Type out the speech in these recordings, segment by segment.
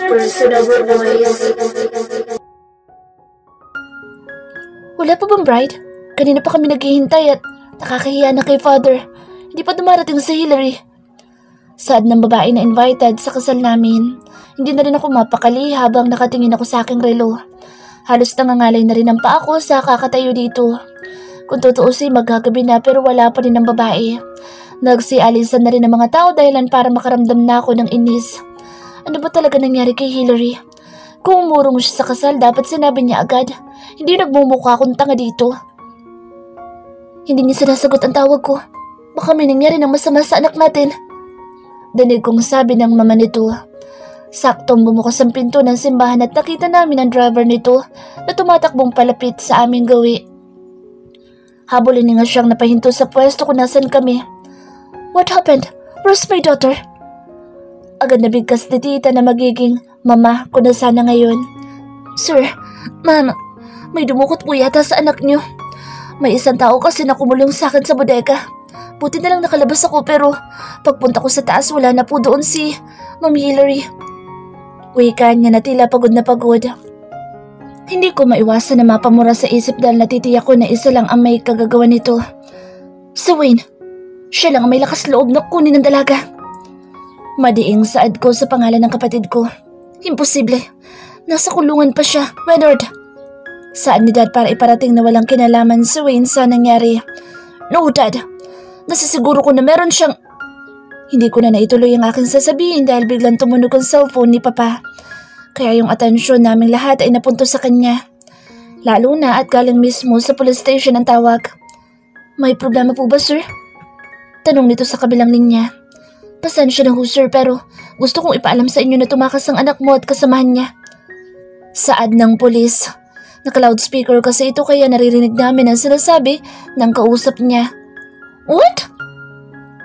personal voice. Wala pa bang bride? Kanina pa kami naghihintay at nakakahiya na kay father. Hindi pa dumarating si Hillary. Sad ng babae na invited sa kasal namin. Hindi na rin ako mapakali habang nakatingin ako sa aking relo. Halos nangangalay na rin ang paa ko sa kakatayo dito. Kung tutuusin maghagabi na pero wala pa rin ang babae. Nagsialisan na rin ang mga tao dahilan para makaramdam na ako ng inis. Ano ba talaga nangyari kay Hillary? Kung umurong siya sa kasal dapat sinabi niya agad. Hindi nagmumukha akong tanga dito. Hindi niya sinasagot ang tawag ko. Baka may nangyari ng masama sa anak natin. Dinig kong sabi ng mama nito. Saktong bumukas ang pinto ng simbahan at nakita namin ang driver nito na tumatakbong palapit sa aming gawi. Habulin niya siyang napahinto sa pwesto kung nasan kami. What happened? Where's my daughter? Agad nabigkas ni tita na magiging mama ko na sana ngayon. Sir, ma'am, may dumukot po yata sa anak niyo. May isang tao kasi na kumulong sa akin sa bodega. Buti na lang nakalabas ako pero pagpunta ko sa taas wala na po doon si Ma'am Hillary. Wika niya na tila pagod na pagod. Hindi ko maiwasan na mapamura sa isip dahil natitiyak ko na isa lang ang may kagagawa nito. Si Wayne, siya lang ang may lakas loob na kunin ng dalaga. Madiing saad ko sa pangalan ng kapatid ko. Imposible. Nasa kulungan pa siya, Leonard. Saan ni Dad para iparating na walang kinalaman si Wayne sa nangyari? No, Dad. Nasisiguro ko na meron siyang... Hindi ko na naituloy ang aking sasabihin dahil biglang tumunog ang cellphone ni Papa. Kaya yung atensyon naming lahat ay napunto sa kanya. Lalo na at galing mismo sa police station ang tawag. May problema po ba, sir? Tanong nito sa kabilang linya. Pasensya na ho, sir, pero gusto kong ipaalam sa inyo na tumakas ang anak mo at kasamahan niya. Saad ng pulis. Naka-loudspeaker kasi ito kaya naririnig namin ang sinasabi ng kausap niya. What?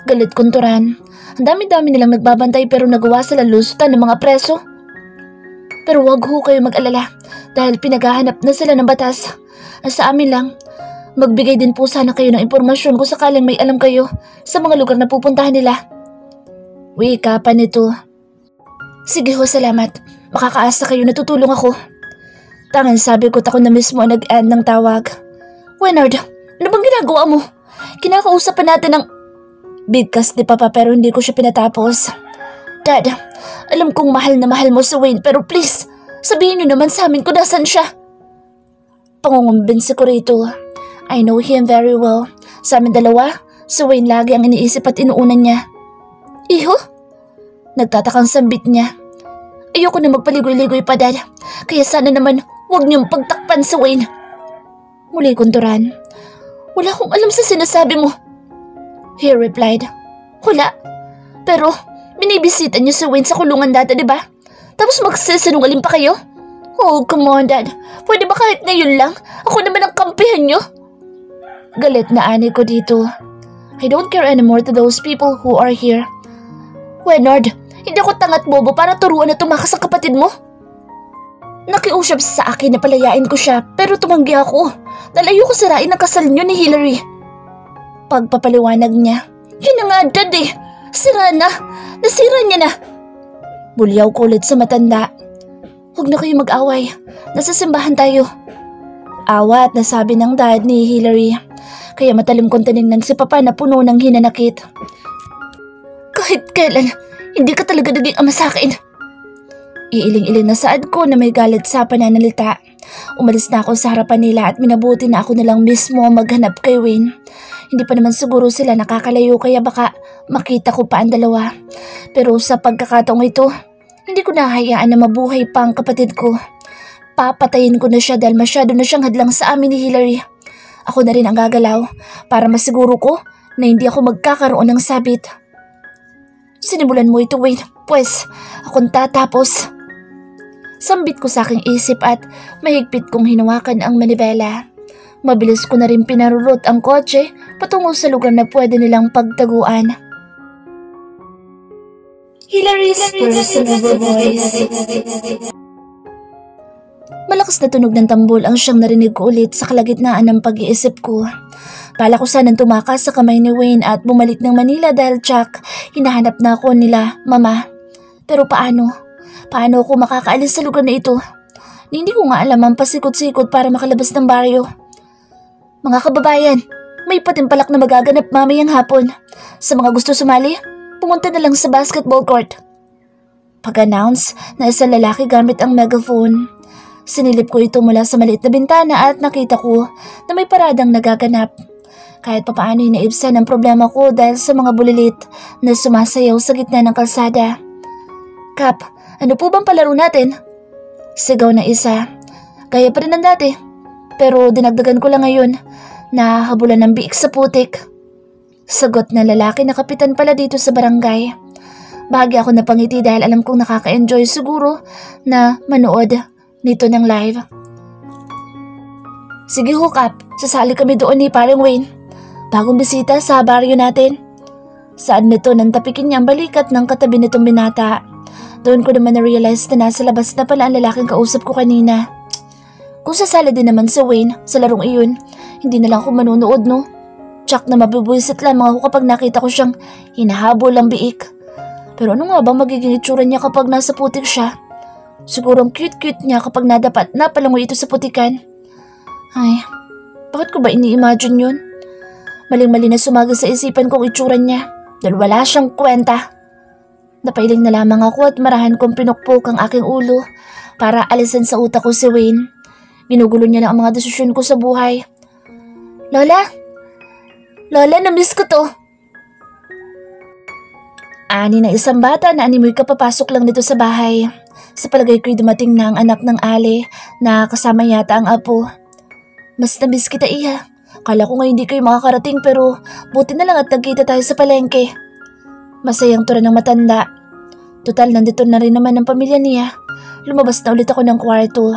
Galit kunturan. Ang dami-dami nilang nagbabantay pero nagawa sila lusutan ng mga preso. Pero wag ho kayo mag-alala dahil pinaghahanap na sila ng batas. Sa amin lang, magbigay din po sana kayo ng impormasyon kung sakaling may alam kayo sa mga lugar na pupuntahan nila. Wika pa nito. Sige ho, salamat. Makakaasa kayo na tutulong ako. Tangan sabi ko't ako na mismo nag-end ng tawag. Leonard, ano bang ginagawa mo? Kinakausapan natin ng... Bigkas ni Papa pero hindi ko siya pinatapos. Dad, alam kong mahal na mahal mo si Wayne pero please, sabihin niyo naman sa amin kung nasan siya. Pangungumbinsi ko rito. I know him very well. Sa amin dalawa, si Wayne lagi ang iniisip at inuunan niya. Iho? Nagtatakang sambit niya. Ayoko na magpaligoy-ligoy pa, Dad. Kaya sana naman huwag niyong pagtakpan si Wayne. Muli kunturan. Wala akong alam sa sinasabi mo. He replied. Wala. Pero binibisita niyo si Wayne sa kulungan dati, di ba? Tapos magsisinungaling pa kayo? Oh, come on, Dad. Pwede ba kahit ngayon lang? Ako naman ang kampihan niyo. Galit na ani ko dito. I don't care anymore to those people who are here. Leonard, hindi ako tangat bobo para turuan na tumakas ang kapatid mo. Nakiusap sa akin na palayain ko siya pero tumanggi ako dahil ayoko sirain ang kasal niyo ni Hillary. Pagpapaliwanag niya. Yun na nga, Dad eh. Sira na. Nasira niya na. Bulyaw ko ulit sa matanda. Huwag na kayo mag-away. Nasa simbahan tayo. Awat na sabi ng Dad ni Hillary. Kaya matalim kong tinignan si Papa na puno ng hinanakit. Kahit kailan, hindi ka talaga naging ama sa akin. Iiling-iling na saad ko na may galit sa pananalita. Umalis na ako sa harapan nila at minabuti na ako nalang mismo maghanap kay Wayne. Hindi pa naman siguro sila nakakalayo kaya baka makita ko pa ang dalawa. Pero sa pagkakataong ito, hindi ko nahayaan na mabuhay pa ang kapatid ko. Papatayin ko na siya dahil masyado na siyang hadlang sa amin ni Hillary. Ako na rin ang gagalaw para masiguro ko na hindi ako magkakaroon ng sabit. Sinimulan mo ito, Wayne. Pues, akong tatapos. Sambit ko sa aking isip at mahigpit kong hinawakan ang manibela. Mabilis ko na rin pinarurot ang kotse patungo sa lugar na pwede nilang pagtaguan. Hillary's personal voice. Malakas na tunog ng tambol ang siyang narinig ko ulit sa kalagitnaan ng pag-iisip ko. Bala ko sanang tumakas sa kamay ni Wayne at bumalik ng Manila dahil Chuck, hinahanap na ako nila, Mama. Pero paano? Paano ako makakaalis sa lugar na ito? Hindi ko nga alam ang pasikot-sikot para makalabas ng baryo. Mga kababayan, may patimpalak na magaganap mamayang hapon. Sa mga gusto sumali, pumunta na lang sa basketball court. Pag-announce na isang lalaki gamit ang megaphone. Sinilip ko ito mula sa maliit na bintana at nakita ko na may paradang nagaganap. Kahit papaano'y naibsan ang problema ko dahil sa mga bulilit na sumasayaw sa gitna ng kalsada. Kap, ano po bang palaro natin? Sigaw na isa. Gaya pa rin ng dati. Pero dinagdagan ko lang ngayon na habulan ng biik sa putik. Sagot na lalaki na kapitan pala dito sa barangay. Bahagi ako napangiti dahil alam kong nakaka-enjoy siguro na manood nito ng live. Sige ho Kap, sasali kami doon ni Parang Wayne. Bagong bisita sa baryo natin. Saan nito nang tapikin niya ang balikat ng katabi nitong binata. Doon ko naman na-realize na nasa labas na pala ang lalaking kausap ko kanina. Kung sasali din naman si Wayne sa larong iyon, hindi na lang ako manunood no. Tsak na mabibwisit lamang ako kapag nakita ko siyang hinahabol ang biik. Pero ano nga bang magiging itsura niya kapag nasa putik siya? Siguro ang cute-cute niya kapag napalangoy ito sa putikan. Ay, bakit ko ba ini-imagine yun? Maling-mali na sumagi sa isipan kong itsura niya dahil wala siyang kwenta. Napailing na lamang ako at marahan kong pinukpok ang aking ulo para alisin sa utak ko si Wayne. Ginugulo niya na ang mga desisyon ko sa buhay. Lola, namiss ko to. Ani na isang bata na animoy kapapasok lang dito sa bahay. Sa palagay ko'y dumating na ang anak ng Ali na kasama yata ang apo. Mas namiss kita Iha. Kala ko nga hindi kayo makakarating pero buti na lang at nagkita tayo sa palengke. Masayang tura ng matanda. Total nandito na rin naman ang pamilya niya. Lumabas na ulit ako ng kwarto.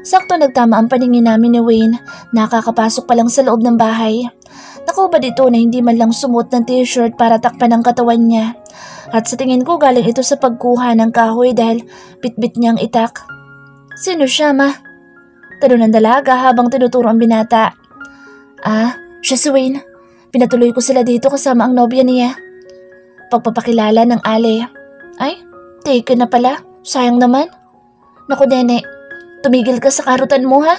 Sakto nagtama ang paningin namin ni Wayne. Nakakapasok pa lang sa loob ng bahay. Nakubad ito na hindi man lang sumuot ng t-shirt para takpan ang katawan niya. At sa tingin ko galing ito sa pagkuha ng kahoy dahil bitbit niyang itak. Sino siya ma? Tanong ng dalaga habang tinuturo ang binata. Siya si Wayne. Pinatuloy ko sila dito kasama ang nobya niya. Pagpapakilala ng Ali. Ay, taken na pala. Sayang naman. Naku nene, tumigil ka sa karutan mo ha.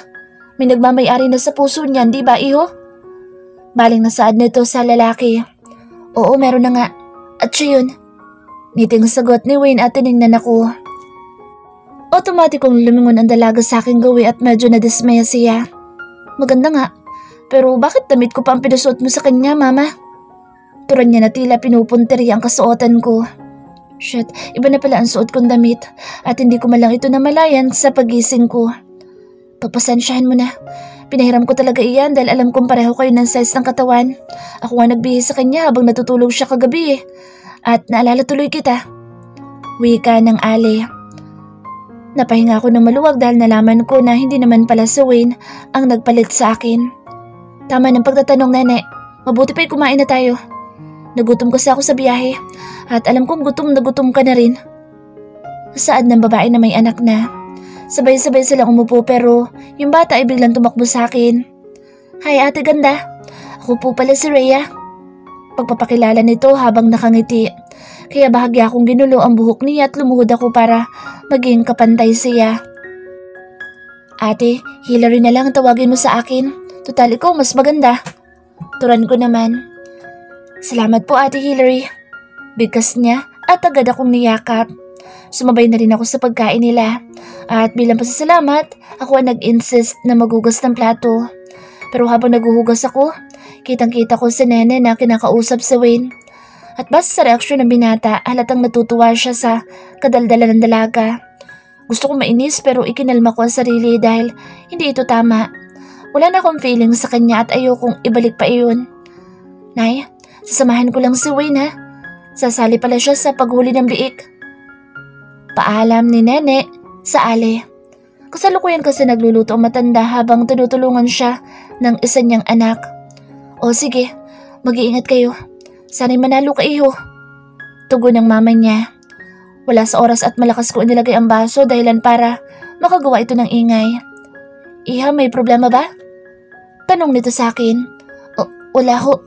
May nagmamayari na sa puso niyan, di ba iho? Baling na saad nito sa lalaki. Oo, meron na nga. At siya yun. Ngiting sagot ni Wayne at tinignan ako. Otomatikong lumingon ang dalaga sa aking gawi at medyo nadismaya siya. Maganda nga. Pero bakit damit ko pa ang pinasuot mo sa kanya, mama? Turan niya na tila pinupunteri ang kasuotan ko. Shit, iba na pala ang suot kong damit at hindi ko malang ito namalayan sa pagising ko. Pagpasensyahan mo na. Pinahiram ko talaga iyan dahil alam kong pareho kayo ng size ng katawan. Ako nga nagbihis sa kanya habang natutulog siya kagabi At naalala tuloy kita. Wika ng Ali. Napahinga ako ng maluwag dahil nalaman ko na hindi naman pala si Wayne ang nagpalit sa akin. Tama ng pagtatanong nene. Mabuti pa'y kumain na tayo. Nagutom kasi ako sa biyahe at alam kong gutom na gutom ka na rin. Saad ng babae na may anak na. Sabay-sabay silang umupo pero yung bata ay biglang tumakbo sa akin. Hi ate ganda, ako po pala si Rhea. Pagpapakilala nito habang nakangiti. Kaya bahagya akong ginulo ang buhok niya at lumuhod ako para maging kapantay siya. Ate, Hillary na lang tawagin mo sa akin. Total ikaw mas maganda. Turan ko naman. Salamat po ate Hillary. Bigkas niya at agad akong niyakap. Sumabay na rin ako sa pagkain nila. At bilang pasasalamat, ako ang nag-insist na maghugas ng plato. Pero habang naghuhugas ako, kitang-kita ko si Nene na kinakausap si Wayne. At basta sa reaksyon ng binata, halatang natutuwa siya sa kadaldala ng dalaga. Gusto ko mainis pero ikinalma ko ang sarili dahil hindi ito tama. Wala na akong feeling sa kanya at ayokong ibalik pa iyon. Nay, sasamahan ko lang si Wayne ha. Sasali pala siya sa paghuli ng biik. Paalam ni Nene sa Ali. Kasalukuyan kasi nagluluto ang matanda habang tinutulungan siya ng isa niyang anak. O sige, mag-iingat kayo. Sana'y manalo ka iho. Tugon ng mama niya. Wala sa oras at malakas ko inilagay ang baso dahilan para makagawa ito ng ingay. Iha, may problema ba? Tanong nito sa akin. Wala ho.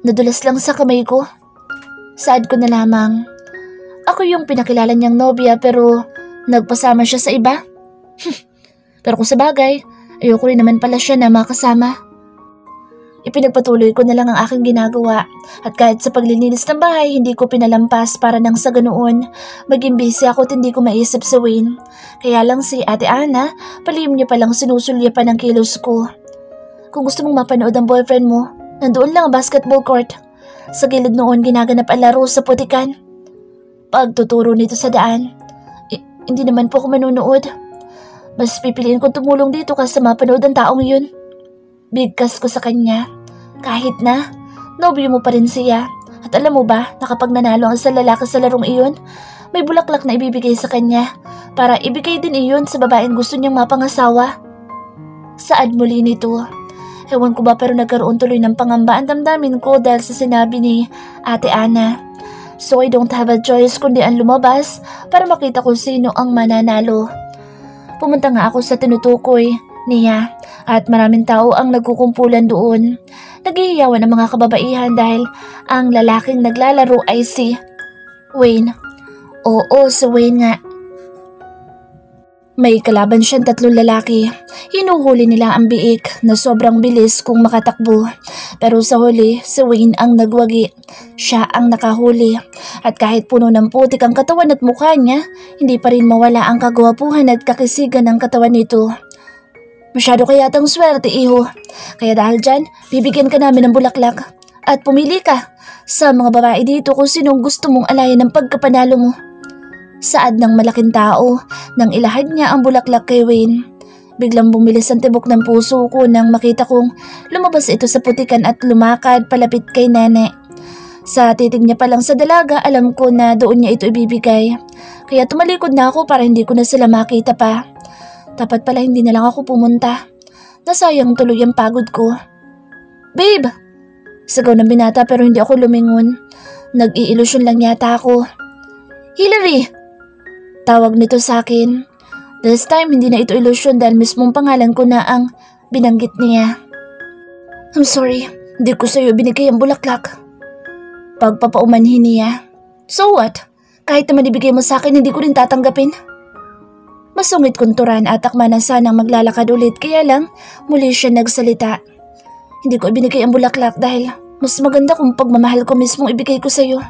Nadulas lang sa kamay ko. Saad ko na lamang. Ako yung pinakilala niyang nobya pero nagpasama siya sa iba. Pero kung sa bagay, ayoko rin naman pala siya na makasama. Ipinagpatuloy ko na lang ang aking ginagawa at kahit sa paglilinis ng bahay hindi ko pinalampas para nang sa ganoon maging busy ako at hindi ko maisip si Wayne. Kaya lang si Ate Ana, palihim niya palang sinusulyapan ng kilos ko. Kung gusto mong mapanood ang boyfriend mo, nandoon lang ang basketball court. Sa gilid noon ginaganap ang laro sa putikan. Pagtuturo nito sa daan, hindi naman po ako manunood. Mas pipiliin kong tumulong dito kasi mapanood ang taong yun. Bigkas ko sa kanya. Kahit na, nobyo mo pa rin siya. At alam mo ba na kapag nanalo ang isang lalaki sa larong iyon, may bulaklak na ibibigay sa kanya para ibigay din iyon sa babaeng gusto niyang mapangasawa. Saad muli nito. Ewan ko ba pero nagkaroon tuloy ng pangamba ang damdamin ko dahil sa sinabi ni Ate Ana. So I don't have a choice kundi ang lumabas para makita kung sino ang mananalo. Pumunta nga ako sa tinutukoy niya at maraming tao ang nagkukumpulan doon. Naghihiyawan ang mga kababaihan dahil ang lalaking naglalaro ay si Wayne. Oo, si Wayne nga. May kalaban siyang 3 lalaki. Hinuhuli nila ang biik na sobrang bilis kung makatakbo. Pero sa huli, si Wayne ang nagwagi. Siya ang nakahuli. At kahit puno ng putik ang katawan at mukha niya, hindi pa rin mawala ang kagwapuhan at kakisigan ng katawan nito. Masyado kaya tang swerte, iho. Kaya dahil dyan, bibigyan ka namin ng bulaklak. At pumili ka sa mga babae dito kung sinong gusto mong alayan ng pagkapanalo mo. Saad ng malaking tao nang ilahad niya ang bulaklak kay Wayne. Biglang bumilis ang tibok ng puso ko nang makita kong lumabas ito sa putikan at lumakad palapit kay Nene. Sa titig niya pa lang sa dalaga, alam ko na doon niya ito ibibigay. Kaya tumalikod na ako para hindi ko na sila makita pa. Dapat pala hindi na lang ako pumunta. Nasayang tuloy ang pagod ko. Babe! Sigaw ng binata pero hindi ako lumingon. Nag-iilusyon lang yata ako. Hillary! Tawag nito sa akin. This time hindi na ito ilusyon dahil mismong pangalan ko na ang binanggit niya. I'm sorry, hindi ko sa'yo binigay ang bulaklak. Pagpapaumanhin niya. So what? Kahit naman ibigay mo sa akin hindi ko rin tatanggapin. Masungit kunturan at akma na sanang maglalakad ulit kaya lang muli siya nagsalita. Hindi ko ibinigay ang bulaklak dahil mas maganda kung pagmamahal ko mismong ibigay ko sa'yo.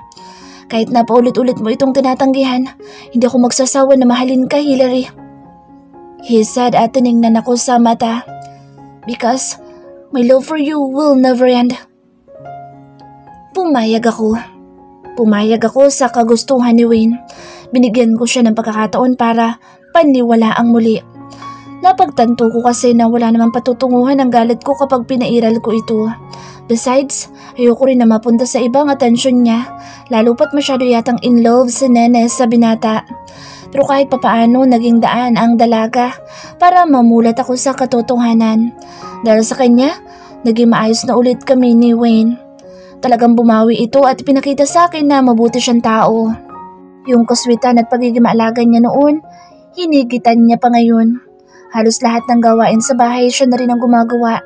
Kahit na paulit-ulit mo itong tinatanggihan, hindi ako magsasawa na mahalin ka, Hillary. He said at tiningnan ako sa mata. Because my love for you will never end. Pumayag ako. Pumayag ako sa kagustuhan ni Wayne. Binigyan ko siya ng pagkakataon para paniwalaang muli. Napagtanto ko kasi na wala namang patutunguhan ang galit ko kapag pinairal ko ito. Besides, ayoko rin na mapunta sa ibang atensyon niya, lalo pat masyado yatang in love si Nene sa binata. Pero kahit papaano naging daan ang dalaga para mamulat ako sa katotohanan. Dahil sa kanya, naging maayos na ulit kami ni Wayne. Talagang bumawi ito at pinakita sa akin na mabuti siyang tao. Yung kaswitan at pagiging maalaga niya noon, hinigitan niya pa ngayon. Halos lahat ng gawain sa bahay siya na rin ang gumagawa.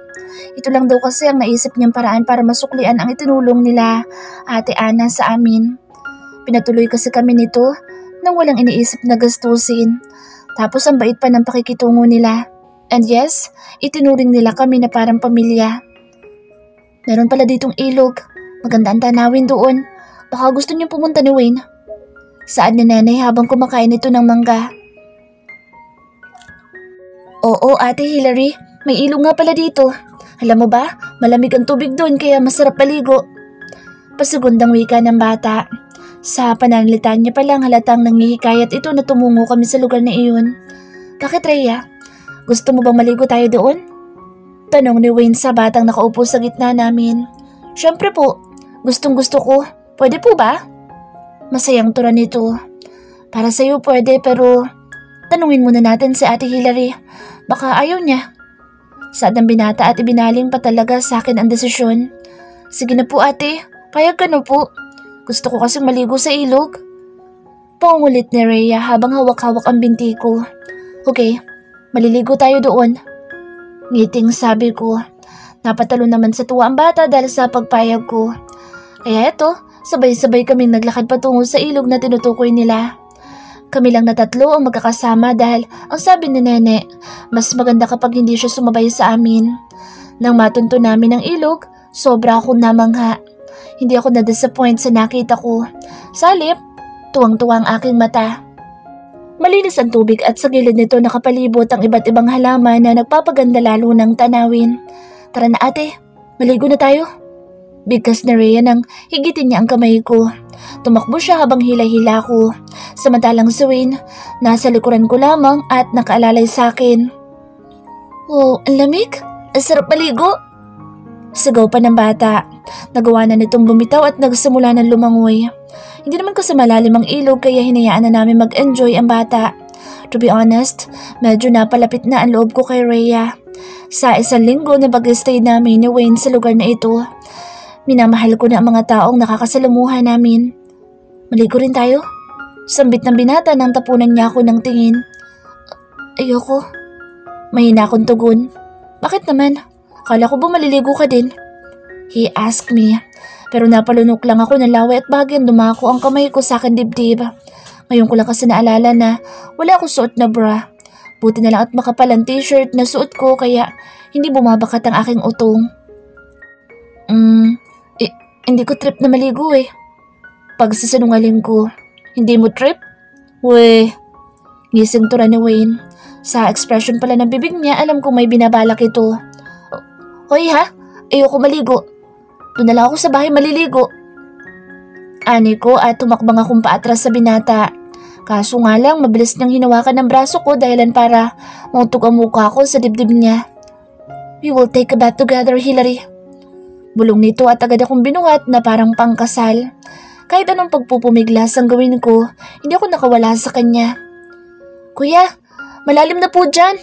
Ito lang daw kasi ang naisip niyang paraan para masuklian ang itinulong nila Ate Ana sa amin. Pinatuloy kasi kami nito nang walang iniisip na gastusin. Tapos ang bait pa ng pakikitungo nila. And yes, itinuring nila kami na parang pamilya. Meron pala ditong ilog. Maganda ang tanawin doon. Baka gusto niyong pumunta ni Wayne. Saad ni Nene habang kumakain ito ng mangga. Oo, Ate Hillary, may ilog nga pala dito. Alam mo ba, malamig ang tubig doon kaya masarap paligo. Pasagundang wika ng bata. Sa pananalita niya palang halatang nanghihikayat ito na tumungo kami sa lugar na iyon. Bakit, Rhea? Gusto mo bang maligo tayo doon? Tanong ni Wayne sa batang nakaupo sa gitna namin. Siyempre po, gustong gusto ko. Pwede po ba? Masayang tura nito. Para sa'yo pwede pero tanungin muna natin si Ate Hillary. Baka ayaw niya. Saad ng binata at ibinaling pa talaga sa akin ang desisyon. Sige na po ate, payag ka na po. Gusto ko kasing maligo sa ilog. Pangungulit ni Rhea habang hawak-hawak ang binti ko. Okay, maliligo tayo doon. Ngiting sabi ko. Napatalo naman sa tuwa ang bata dahil sa pagpayag ko. Kaya eto, sabay-sabay kaming naglakad patungo sa ilog na tinutukoy nila. Kami lang na tatlo ang magkakasama dahil ang sabi ni Nene, mas maganda kapag hindi siya sumabay sa amin. Nang matunto namin ang ilog, sobra akong namangha. Hindi ako na-disappoint sa nakita ko. Sa halip, tuwang-tuwang aking mata. Malinis ang tubig at sa gilid nito nakapalibot ang iba't ibang halaman na nagpapaganda lalo ng tanawin. Tara na ate, maligo na tayo. Bigkas na Rhea nang higitin niya ang kamay ko. Tumakbo siya habang hila-hila ko. Samantalang si Wayne, nasa likuran ko lamang at nakaalalay sa akin. Oh, ang lamig. Ang sarap maligo. Sigaw pa ng bata. Nagawa na nitong bumitaw at nagsimula ng lumangoy. Hindi naman kasi malalim ang ilog kaya hinayaan na namin mag-enjoy ang bata. To be honest, medyo napalapit na ang loob ko kay Rhea. Sa 1 linggo na pag-stay namin ni Wayne sa lugar na ito, minamahal ko na ang mga taong nakakasalamuhan namin. Maligo rin tayo? Sambit ng binata nang tapunan niya ako ng tingin. Ayoko. Mahina akong tugon. Bakit naman? Akala ko ba maliligo ka din? He asked me. Pero napalunok lang ako ng laway at bahagyang dumako ang kamay ko sa akin dibdib. Ngayon ko lang kasi naalala na wala akong suot na bra. Buti na lang at makapal ang t-shirt na suot ko kaya hindi bumabakat ang aking utong. Hindi ko trip na maligo eh. Pagsasanungaling ko, hindi mo trip? Weh, gising tura ni Wayne. Sa expression pala ng bibig niya, alam kong may binabalak ito. Hoy ha, ayoko maligo. Doon na lang ako sa bahay maliligo. Ani ko at tumakbang akong paatras sa binata. Kaso nga lang, mabilis niyang hinawakan ng braso ko dahilan para mautog ang mukha ko sa dibdib niya. We will take a bath together, Hillary. Bulong nito at agad akong binuhat na parang pangkasal. Kahit anong pagpupumiglas ang gawin ko, hindi ako nakawala sa kanya. Kuya, malalim na po dyan.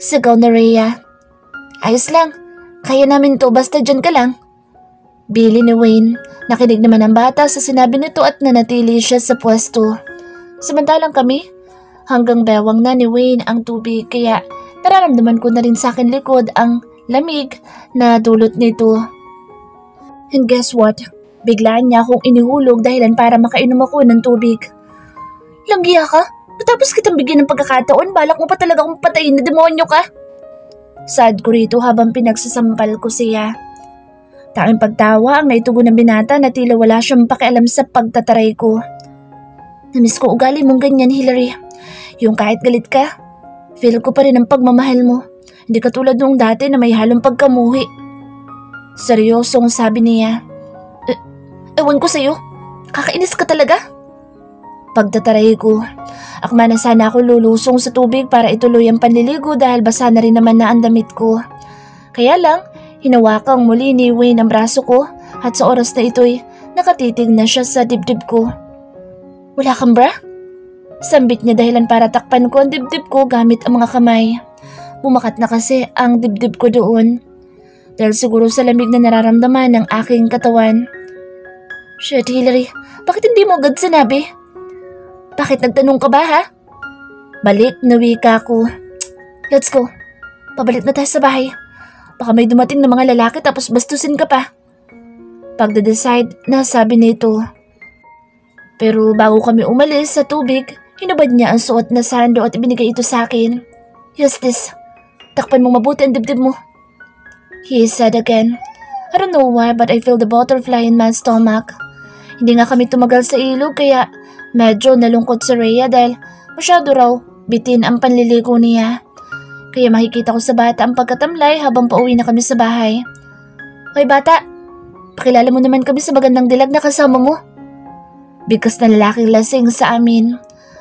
Sigaw na Rhea. Ayos lang, kaya namin to basta dyan ka lang. Bili ni Wayne. Nakinig naman ang bata sa sinabi nito at nanatili siya sa pwesto. Samantalang kami, hanggang bewang na ni Wayne ang tubig kaya nararamdaman ko na rin sa akin likod ang lamig na dulot nito. And guess what? Biglaan niya akong inihulog dahilan para makainom ako ng tubig. Langgiya ka? Matapos kitang bigyan ng pagkakataon, balak mo pa talaga akong patayin na demonyo ka? Sad ko rito habang pinagsasampal ko siya. Tanging pagtawa ang naitugon ng binata na tila wala siyang pakialam sa pagtataray ko. Namiss ko ugali mong ganyan, Hillary. Yung kahit galit ka, feel ko pa rin ang pagmamahal mo. Hindi katulad nung dati na may halong pagkamuhi. Seryosong sabi niya. Ewan ko sa'yo, kakainis ka talaga? Pagtataray ko, akma na sana ako lulusong sa tubig para ituloy ang panliligo dahil basa na rin naman na ang damit ko. Kaya lang, hinawakang muli ni Wayne ang braso ko at sa oras na ito'y nakatitig na siya sa dibdib ko. Wala kang bra? Sambit niya dahilan para takpan ko ang dibdib ko gamit ang mga kamay. Bumakat na kasi ang dibdib ko doon. Dahil siguro sa lamig na nararamdaman ng aking katawan. Shit, Hillary, bakit hindi mo agad sinabi? Bakit nagtanong ka ba ha? Balik na wika ko. Let's go. Pabalik na tayo sa bahay. Baka may dumating na mga lalaki tapos bastusin ka pa. Pagde-decide na sabi nito. Pero bago kami umalis sa tubig, hinubad niya ang suot na sando at ibinigay ito sa akin. Use this. Takpan mo mabuti ang dibdib mo. He said again. I don't know why but I feel the butterfly in my stomach. Hindi nga kami tumagal sa ilog kaya medyo nalungkot si Rhea dahil masyado raw bitin ang panliligo niya. Kaya makikita ko sa bata ang pagkatamlay habang pauwi na kami sa bahay. Hoy bata, pakilala mo naman kami sa magandang dilag na kasama mo. Bigkas na lalaking lasing sa amin.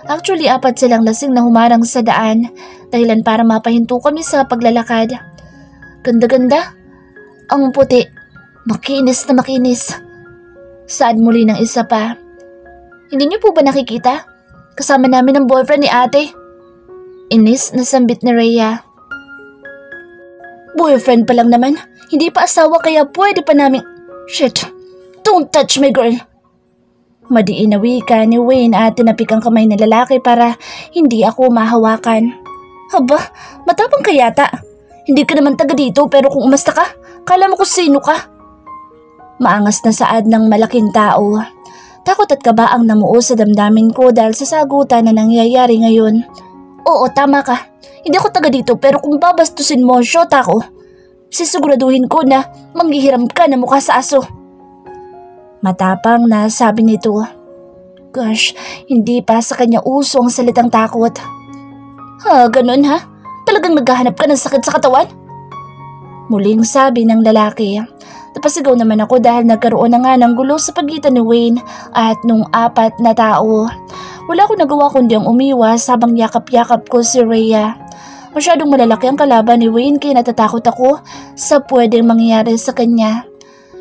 Actually 4 silang lasing na humarang sa daan dahilan para mapahinto kami sa paglalakad. Ganda-ganda. Ang puti. Makinis na makinis. Saad muli ng isa pa. Hindi niyo po ba nakikita? Kasama namin ang boyfriend ni ate. Inis na sambit ni Rhea. Boyfriend pa lang naman. Hindi pa asawa kaya pwede pa namin... Shit. Don't touch my girl. Madiin na wika ni Wayne at tinapik ang kamay ng lalaki para hindi ako mahawakan. Aba, matapang ka yata. Hindi ka naman taga dito pero kung umasta ka, kala mo kung sino ka. Maangas na saad ng malaking tao. Takot at kaba ang namuo sa damdamin ko dahil sa sagutan na nangyayari ngayon. Oo, tama ka. Hindi ako taga dito pero kung babastusin mo ang syota ko, sisiguraduhin ko na manghihiram ka na mukha sa aso. Matapang na sabi nito. Gosh, hindi pa sa kanya uso ang salitang takot. Ha, ganun ha? Talagang naghahanap ka ng sakit sa katawan? Muling sabi ng lalaki. Napasigaw naman ako dahil nagkaroon na nga ng gulo sa pagitan ni Wayne at nung 4 na tao. Wala akong nagawa kundi ang umiwas habang yakap-yakap ko si Rhea. Masyadong malalaki ang kalaban ni Wayne kaya natatakot ako sa pwedeng mangyari sa kanya.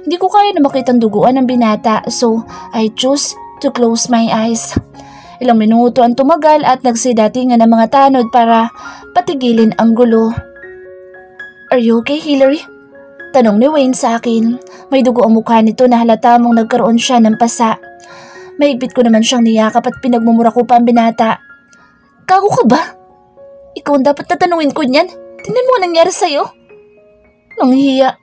Hindi ko kaya na makitang duguan ng binata so I choose to close my eyes. Ilang minuto ang tumagal at nagsidatingan ng mga tanod para patigilin ang gulo. Are you okay, Hillary? Tanong ni Wayne sa akin. May dugo ang mukha nito na halata mong nagkaroon siya ng pasa. Mahigpit ko naman siyang niyakap at pinagmumura ko pa ang binata. Kago ka ba? Ikaw ang dapat tatanungin ko niyan. Tingnan mo ang nangyari sa'yo. Nanghiya.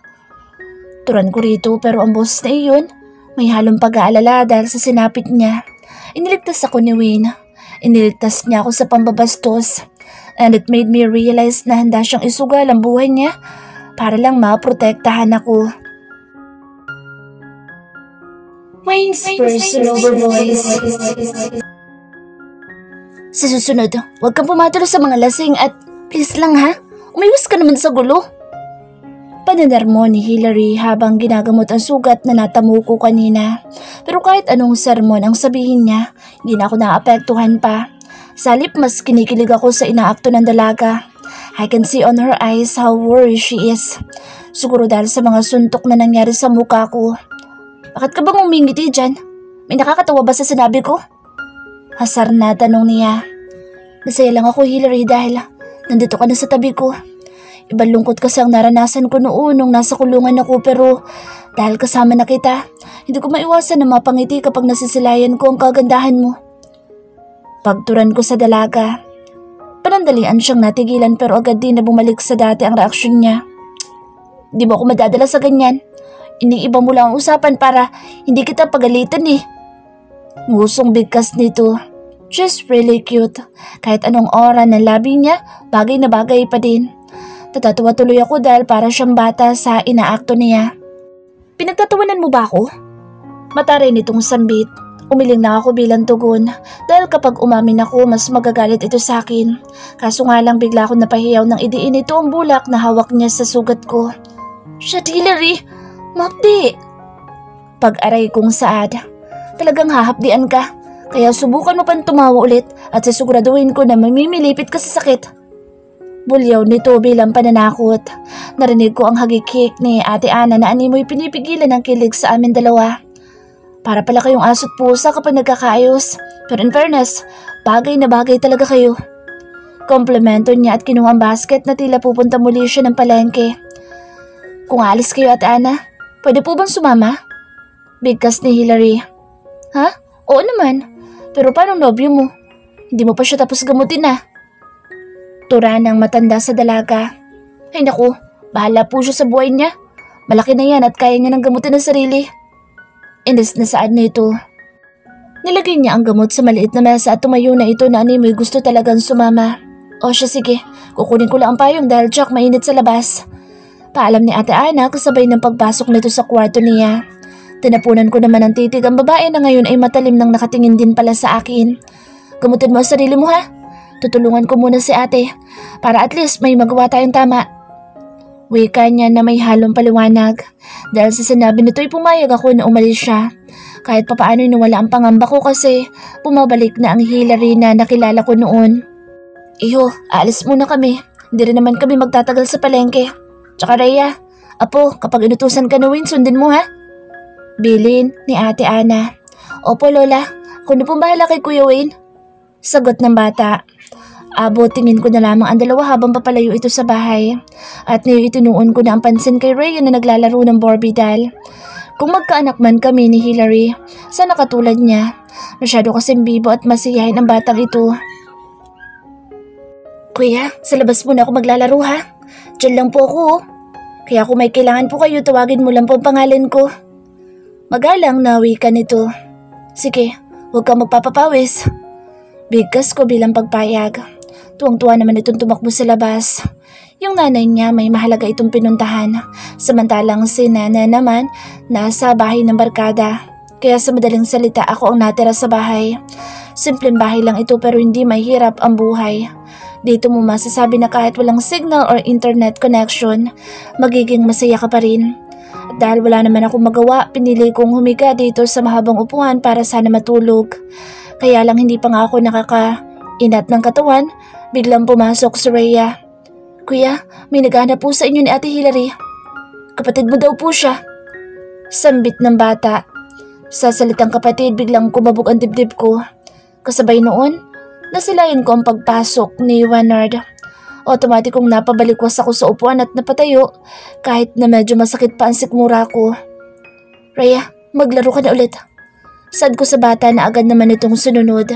Turan ko rito pero ang boses na iyon may halong pag-aalala dahil sa sinapit niya. Iniligtas ako ni Wayne. Iniligtas niya ako sa pambabastos. And it made me realize na handa siyang isugal ang buhay niya para lang maprotektahan ako. Wayne's personal voice. Sa susunod, huwag kang pumatuloy sa mga lasing at please lang ha, umiwas ka naman sa gulo. Panadarmo ni Hillary habang ginagamot ang sugat na natamo ko kanina. Pero kahit anong sermon ang sabihin niya, hindi na ako naapektuhan pa. Sa halip mas kinikilig ako sa inaakto ng dalaga. I can see on her eyes how worried she is. Siguro dahil sa mga suntok na nangyari sa mukha ko. Bakit ka bang umingiti dyan? May nakakatawa ba sa sinabi ko? Hasar na tanong niya. Masaya lang ako, Hillary, dahil nandito ka na sa tabi ko. Ibang lungkot kasi ang naranasan ko noon nung nasa kulungan ako pero dahil kasama na kita, hindi ko maiwasan na mapangiti kapag nasisilayan ko ang kagandahan mo. Pagturan ko sa dalaga. Panandalian siyang natigilan pero agad din na bumalik sa dati ang reaksyon niya. Di ba ako madadala sa ganyan? Iniiba mo lang ang usapan para hindi kita pagalitan eh. Ngusong bigkas nito. Just really cute. Kahit anong ora ng labi niya, bagay na bagay pa din. Natatawa tuloy ako dahil para siyang bata sa inaakto niya. Pinagtatawanan mo ba ako? Mata rin itong sambit. Umiling na ako bilang tugon dahil kapag umamin ako mas magagalit ito sa akin. Kaso nga lang bigla akong napahiyaw ng idiin ito ang bulak na hawak niya sa sugat ko. Shit, Hillary! Mapdi! Pag-aray kong saad. Talagang hahapdian ka. Kaya subukan mo pang tumawa ulit at sisiguraduhin ko na mamimilipit ka sa sakit. Bulyaw nito bilang pananakot. Narinig ko ang hagikik ni Ate Ana na animoy pinipigilan ang kilig sa amin dalawa. Para pala kayong aso't pusa kapag nagkakaayos. Pero in fairness, bagay na bagay talaga kayo. Komplemento niya at kinuha ang basket na tila pupunta muli siya ng palengke. Kung alis kayo, Ate Ana, pwede po bang sumama? Bigkas ni Hillary. Ha? Oo naman. Pero paano nobyo mo? Hindi mo pa siya tapos gamutin na. Tura ng matanda sa dalaga. Ay naku, bahala po siya sa buhay niya. Malaki na yan at kaya niya ng gamutin ng sarili. Inis na saad nito. Nilagay niya ang gamot sa maliit na mesa at tumayo na ito na animoy gusto talagang sumama. O siya sige, kukunin ko lang ang payong dahil Jack mainit sa labas. Paalam ni Ate Ana kasabay ng pagpasok nito sa kwarto niya. Tinapunan ko naman ang titig ang babae na ngayon ay matalim nang nakatingin din pala sa akin. Gamutin mo ang sarili mo ha. Tutulungan ko muna si ate para at least may magawa tayong tama. Wika niya na may halong paliwanag. Dahil sa sinabi nito ay pumayag ako na umalis siya. Kahit papaano nawala ang pangamba ko kasi bumabalik na ang Hillary na nakilala ko noon. Iho, aalis muna kami. Hindi rin naman kami magtatagal sa palengke. Tsaka Rhea, apo, kapag inutusan ka na Wayne, sundin mo ha. Bilin ni Ate Ana. Opo Lola, ako na pong bahala kay Kuya Wayne. Sagot ng bata. Abo, tingin ko na lamang ang dalawa habang papalayo ito sa bahay. At ngayon itinuon ko na ang pansin kay Rhea na naglalaro ng Barbie doll. Kung magkaanak man kami ni Hillary, sana katulad niya. Masyado kasing bibo at masiyahin ang batang ito. Kuya, sa labas muna ako maglalaro ha. Diyan lang po ako. Kaya kung may kailangan po kayo, tawagin mo lang po ang pangalan ko. Magalang na wika nito. Sige, huwag kang magpapapawis. Bigkas ko bilang pagpayag. Tuwang-tuwa naman itong tumakbo sa labas. Yung nanay niya may mahalaga itong pinuntahan. Samantalang si Nana naman nasa bahay ng barkada. Kaya sa madaling salita ako ang natira sa bahay. Simpleng bahay lang ito pero hindi mahirap ang buhay. Dito mo masasabi na kahit walang signal or internet connection, magiging masaya ka pa rin. At dahil wala naman akong magawa, pinili kong humiga dito sa mahabang upuan para sana matulog. Kaya lang hindi pa nga ako nakakainat ng katawan, biglang pumasok si Rhea. Kuya, may naghahanap po sa inyo ni Ate Hilary. Kapatid mo daw po siya. Sambit ng bata. Sa salitang kapatid, biglang kumabog ang dibdib ko. Kasabay noon, nasilayan ko ang pagpasok ni Leonard. Otomatikong napabalikwas ako sa upuan at napatayo kahit na medyo masakit pa ang sikmura ko. Rhea, maglaro ka na ulit. Sad ko sa bata na agad naman itong sununod.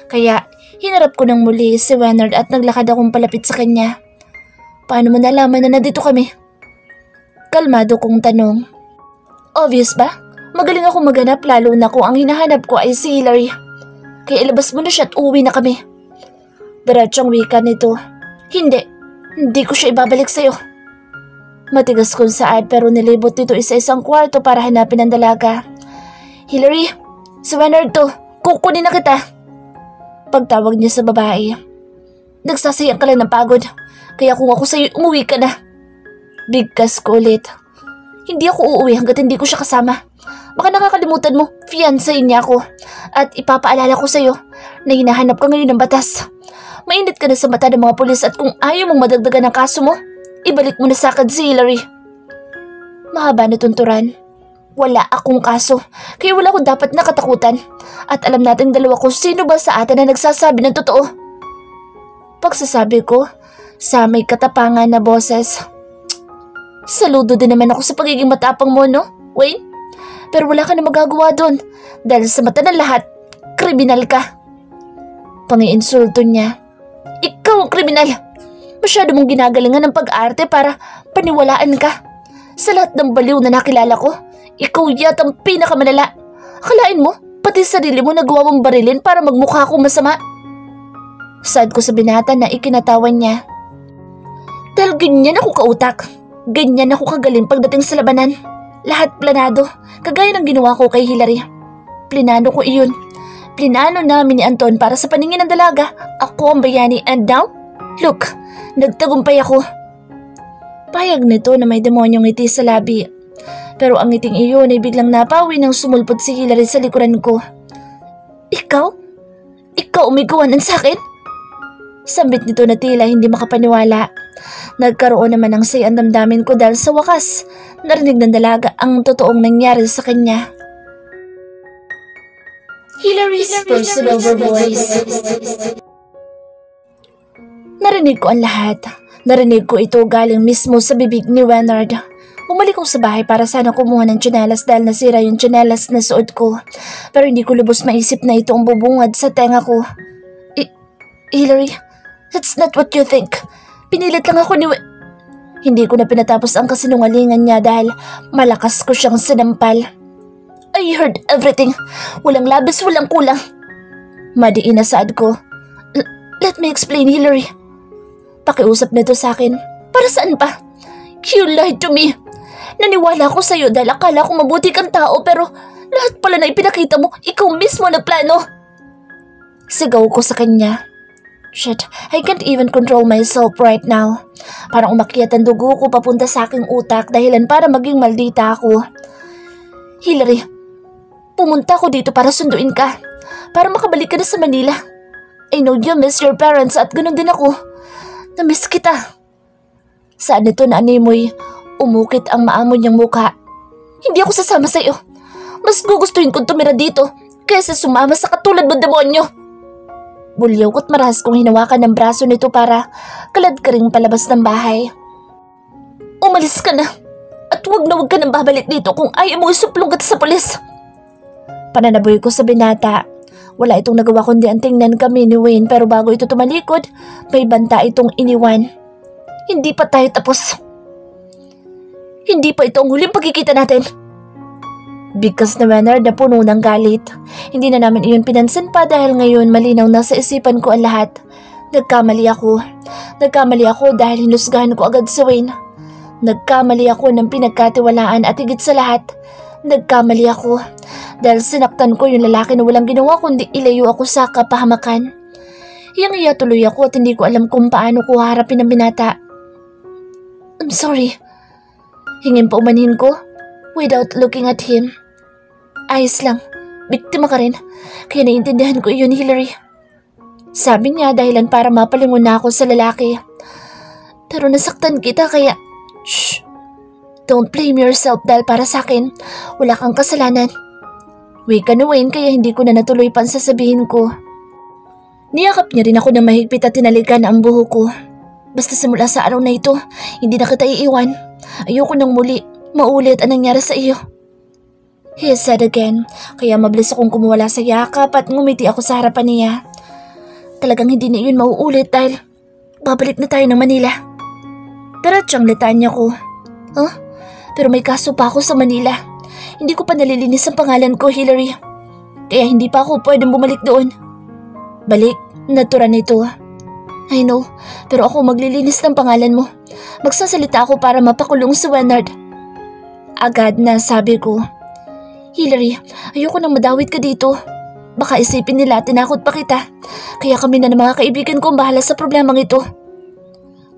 Kaya hinarap ko ng muli si Leonard at naglakad akong palapit sa kanya. Paano mo nalaman na nandito kami? Kalmado kong tanong. Obvious ba? Magaling akong maghanap lalo na kung ang hinahanap ko ay si Hilary. Kaya ilabas mo na siya at uwi na kami. Diretsyong wika nito. Hindi ko siya ibabalik sa'yo. Matigas kong saad pero nilibot nito isa-isang kwarto para hanapin ang dalaga. Hilary, si Leonard to. Kukunin na kita. Pagtawag niya sa babae. Nagsasayang ka lang ng pagod. Kaya kung ako sa'yo, umuwi ka na. Bigkas ko ulit. Hindi ako uuwi hanggat hindi ko siya kasama. Baka nakakalimutan mo, fiancé niya ako. At ipapaalala ko sa'yo na hinahanap ka ngayon ng batas. Mainit ka na sa mata ng mga pulis at kung ayaw mong madagdagan ng kaso mo, ibalik mo na sa akin si Hilary. Mahaba na tunturan. Wala akong kaso, kaya wala akong dapat nakatakutan. At alam nating dalawa kung sino ba sa atin na nagsasabi ng totoo. Pagsasabi ko, sa may katapangan na boses. Saludo din naman ako sa pagiging matapang mo, no, Wayne? Pero wala ka na magagawa doon dahil sa mata ng lahat, kriminal ka. Pangiinsulto niya. Ikaw ang kriminal. Masyado mong ginagalingan ng pag-arte para paniwalaan ka. Sa lahat ng baliw na nakilala ko, ikaw yatang pinakamalala. Akalain mo, pati sarili mo nagawa mong barilin para magmukha akong masama. Sad ko sa binata na ikinatawan niya. Dahil ganyan ako kautak. Ganyan ako kagaling pagdating sa labanan. Lahat planado, kagaya ng ginawa ko kay Hilary. Plinano ko iyon. Plinano namin ni Anton para sa paningin ng dalaga. Ako ang bayani and now, look, nagtagumpay ako. Payag nito na may demonyong ngiti sa labi. Pero ang ngiting iyon ay biglang napawi nang sumulpot si Hilary sa likuran ko. Ikaw? Ikaw umigawanan sa akin? Sambit nito na tila hindi makapaniwala. Nagkaroon naman ng say ang damdamin ko dahil sa wakas, narinig ng dalaga ang totoong nangyari sa kanya. Hilary's personal voice. Narinig ko ang lahat. Narinig ko ito galing mismo sa bibig ni Leonard. Bumalik ko sa bahay para sana kumuha ng tsinelas dahil nasira yung tsinelas na suot ko. Pero hindi ko lubos maisip na ito ang bubungad sa tenga ko. Hilary, that's not what you think. Pinilit lang ako ni Hindi ko na pinatapos ang kasinungalingan niya dahil malakas ko siyang sinampal. I heard everything. Walang labis, walang kulang. Madiin na saad ko. Let me explain, Hilary. Pakiusap nito sa akin. Para saan pa? You lied to me. Naniwala ko sa'yo dahil akala ko mabuti kang tao pero lahat pala na ipinakita mo, ikaw mismo nagplano. Sigaw ko sa kanya. Shit, I can't even control myself right now. Parang umakyat ang dugo ko papunta sa aking utak dahilan para maging maldita ako. Hilary, pumunta ako dito para sunduin ka. Para makabalik ka na sa Manila. I know you miss your parents at ganun din ako. Na-miss kita. Saan ito na animoy, umukit ang maamon niyang mukha. Hindi ako sasama sa iyo. Mas gugustuhin kong tumira dito kaysa sumama sa katulad mong demonyo. Bulyaw ko't marahas kong hinawakan ng braso nito para kalad ka ring palabas ng bahay. Umalis ka na at huwag ka nang babalik dito kung ayaw mo isuplong kita sa pulis. Pananaboy ko sa binata. Wala itong nagawa kundi ang tingnan kami ni Wayne pero bago ito tumalikod, may banta itong iniwan. Hindi pa tayo tapos. Hindi pa ito ang huling pagkikita natin. Bigkas na manner na puno ng galit. Hindi na namin iyon pinansin pa dahil ngayon malinaw na sa isipan ko ang lahat. Nagkamali ako. Nagkamali ako dahil hinusgahan ko agad si Wayne. Nagkamali ako ng pinagkatiwalaan at higit sa lahat, nagkamali ako dahil sinaktan ko yung lalaki na walang ginawa kundi ilayo ako sa kapahamakan. Hiyang-hiya tuloy ako at hindi ko alam kung paano ko harapin ang binata. I'm sorry. Hingin pa umanhin ko without looking at him. Ayos lang, biktima ka rin, kaya naiintindihan ko iyon, Hillary. Sabi niya dahilan para mapalingon na ako sa lalaki. Pero nasaktan kita kaya... Shh! Don't blame yourself dahil para sa akin, wala kang kasalanan. Wika na Wayne kaya hindi ko na natuloy pa ang sasabihin ko. Niyakap niya rin ako na mahigpit at tinalikan ang buho ko. Basta simula sa araw na ito, hindi na kita iiwan. Ayoko nang muli maulit ang nangyari sa iyo. He said again, kaya mabilis akong kumuwala sa yakap at ngumiti ako sa harapan niya. Talagang hindi na yun mauulit dahil babalik na tayo ng Manila. Diretsyang litanya ko. Huh? Pero may kaso pa ako sa Manila. Hindi ko pa nalilinis ang pangalan ko, Hillary. Kaya hindi pa ako pwedeng bumalik doon. Balik? Natural nito. I know, pero ako maglilinis ng pangalan mo. Magsasalita ako para mapakulong si Leonard. Agad na sabi ko. Hillary, ayoko nang madawit ka dito. Baka isipin nila tinakot pa kita. Kaya kami na ng mga kaibigan ko ang bahala sa problemang ito.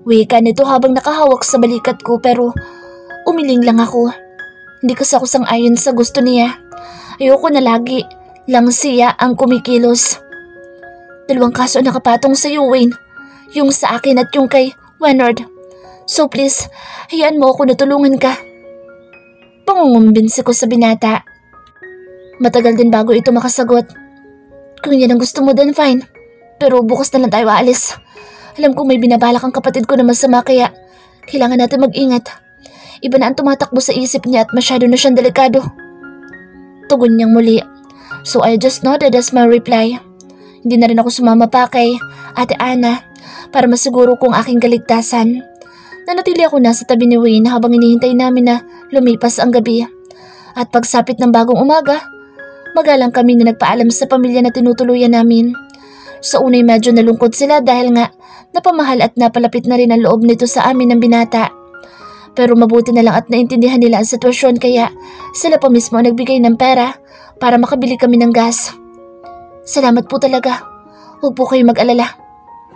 Wika nito habang nakahawak sa balikat ko pero umiling lang ako. Hindi kasi ako sang-ayon sa gusto niya. Ayoko na lagi lang siya ang kumikilos. 2 kaso nakapatong sa iyo, Wayne. Yung sa akin at yung kay Leonard. So please, hayaan mo ako na tulungan ka. Pangungumbinsi ko sa binata. Matagal din bago ito makasagot. Kung yan ang gusto mo then fine. Pero bukas na lang tayo aalis. Alam kong may binabalak ang kapatid ko na masama kaya kailangan natin mag-ingat. Iba na ang tumatakbo sa isip niya at masyado na siyang delikado. Tugon niyang muli. So I just nodded as my reply. Hindi na rin ako sumama pa kay Ate Ana para masiguro kong aking kaligtasan. Nanatili ako nasa tabi ni Wayne habang hinihintay namin na lumipas ang gabi. At pagsapit ng bagong umaga, magalang kami na nagpaalam sa pamilya na tinutuluyan namin. Sa unay medyo nalungkot sila dahil nga napamahal at napalapit na rin ang loob nito sa amin ng binata. Pero mabuti na lang at naintindihan nila ang sitwasyon kaya sila pa mismo nagbigay ng pera para makabili kami ng gas. Salamat po talaga. Huwag po kayo mag-alala.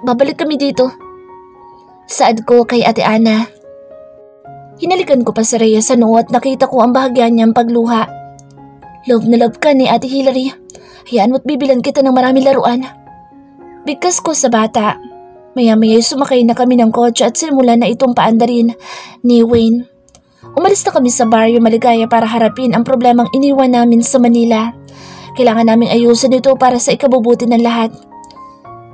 Babalik kami dito. Saad ko kay Ate Ana. Hinalikan ko pa si Rhea sa noo at nakita ko ang bahagya niyang pagluha. Love na love ka ni Ate Hillary. Hayaan mo't bibilan kita ng maraming laruan. Bigkas ko sa bata. Maya-maya sumakay na kami ng kotse at simulan na itong paandarin ni Wayne. Umalis na kami sa baryo Maligaya para harapin ang problemang iniwan namin sa Manila. Kailangan naming ayusin ito para sa ikabubuti ng lahat.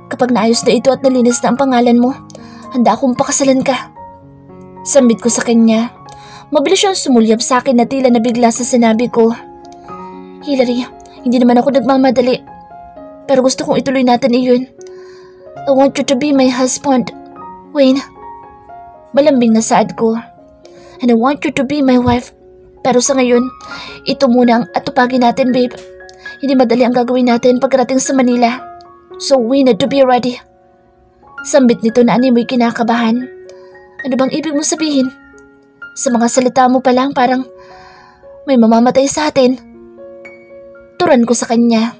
Kapag naayos na ito at nalinis na ang pangalan mo, handa akong pakasalan ka. Sambit ko sa kanya. Mabilis siyang sumulyap sa akin na tila nabigla sa sinabi ko. Hillary, hindi naman ako nagmamadali. Pero gusto kong ituloy natin iyon. I want you to be my husband, Wayne. Malambing na saad ko. And I want you to be my wife. Pero sa ngayon, ito muna ang atupagin natin, babe. Hindi madali ang gagawin natin pagkarating sa Manila. So we need to be ready. Sambit nito na animoy kinakabahan. Ano bang ibig mo sabihin? Sa mga salita mo pa lang parang may mamamatay sa atin. Turan ko sa kanya.